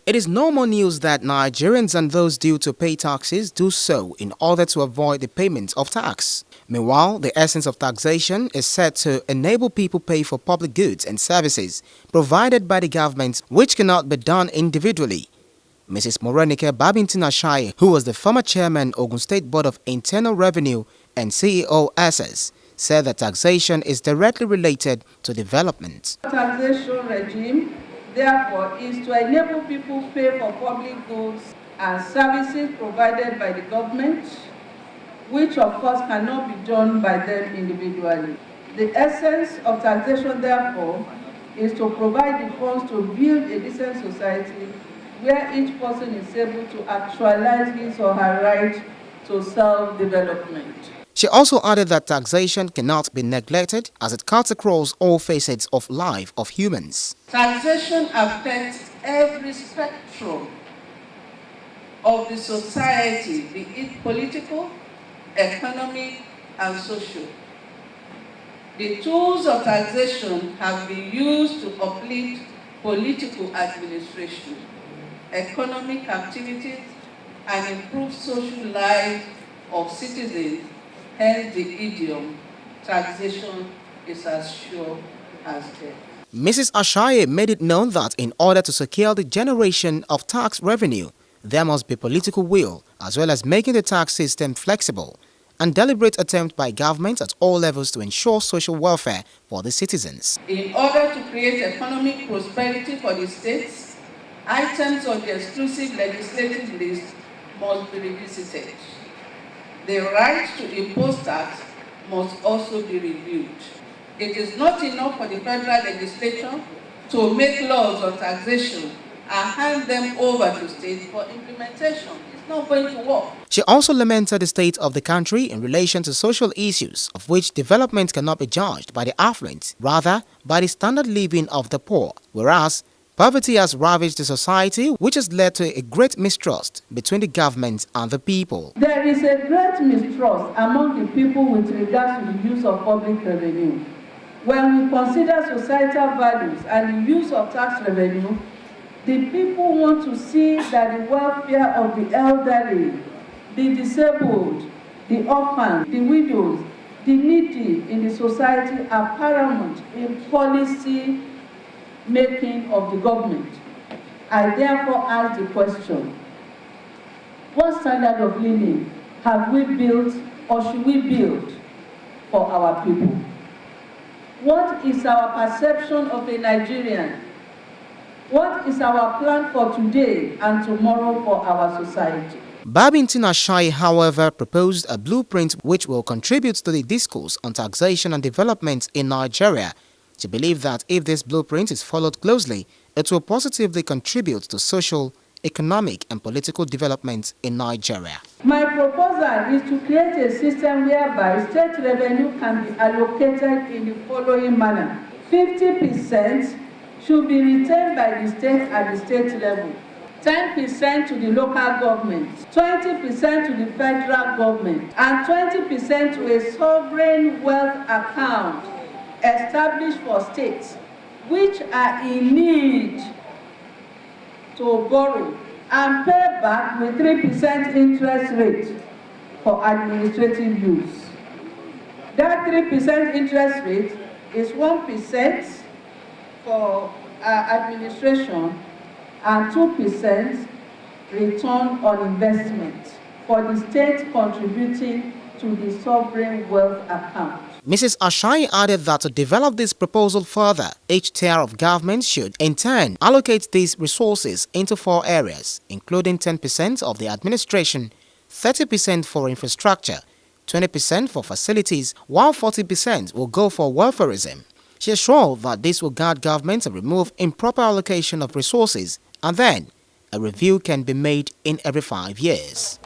It is no more news that Nigerians and those due to pay taxes do so in order to avoid the payment of tax. Meanwhile, the essence of taxation is set to enable people pay for public goods and services provided by the government, which cannot be done individually. Mrs. Morenike Babington Ashaye, who was the former chairman Ogun State Board of Internal Revenue and CEO SS, said that taxation is directly related to development. Taxation regime, therefore, is to enable people to pay for public goods and services provided by the government, which of course cannot be done by them individually. The essence of taxation, therefore, is to provide the funds to build a decent society where each person is able to actualize his or her right to self-development. She also added that taxation cannot be neglected as it cuts across all facets of life of humans. Taxation affects every spectrum of the society, be it political, economic, and social. The tools of taxation have been used to uplift political administration, economic activities, and improve social life of citizens. Hence the idiom, taxation is as sure as death. Mrs. Ashaye made it known that in order to secure the generation of tax revenue, there must be political will, as well as making the tax system flexible, and deliberate attempt by governments at all levels to ensure social welfare for the citizens. In order to create economic prosperity for the states, items on the exclusive legislative list must be revisited. The right to impose tax must also be reviewed. It is not enough for the federal legislature to make laws on taxation and hand them over to states for implementation. It's not going to work. She also lamented the state of the country in relation to social issues, of which development cannot be judged by the affluent, rather by the standard living of the poor, whereas poverty has ravaged the society, which has led to a great mistrust between the government and the people. There is a great mistrust among the people with regards to the use of public revenue. When we consider societal values and the use of tax revenue, the people want to see that the welfare of the elderly, the disabled, the orphans, the widows, the needy in the society are paramount in policy making of the government. I therefore ask the question, what standard of living have we built or should we build for our people? What is our perception of a Nigerian? What is our plan for today and tomorrow for our society? Babington Ashaye, however, proposed a blueprint which will contribute to the discourse on taxation and development in Nigeria. She believes that if this blueprint is followed closely, it will positively contribute to social, economic and political development in Nigeria. My proposal is to create a system whereby state revenue can be allocated in the following manner. 50% should be retained by the state at the state level, 10% to the local government, 20% to the federal government, and 20% to a sovereign wealth account established for states which are in need to borrow and pay back with 3% interest rate for administrative use. That 3% interest rate is 1% for administration and 2% return on investment for the state contributing to the sovereign wealth account. Mrs. Ashaye added that to develop this proposal further, each tier of government should, in turn, allocate these resources into 4 areas, including 10% of the administration, 30% for infrastructure, 20% for facilities, while 40% will go for welfareism. She assured that this will guide government to remove improper allocation of resources, and then a review can be made in every 5 years.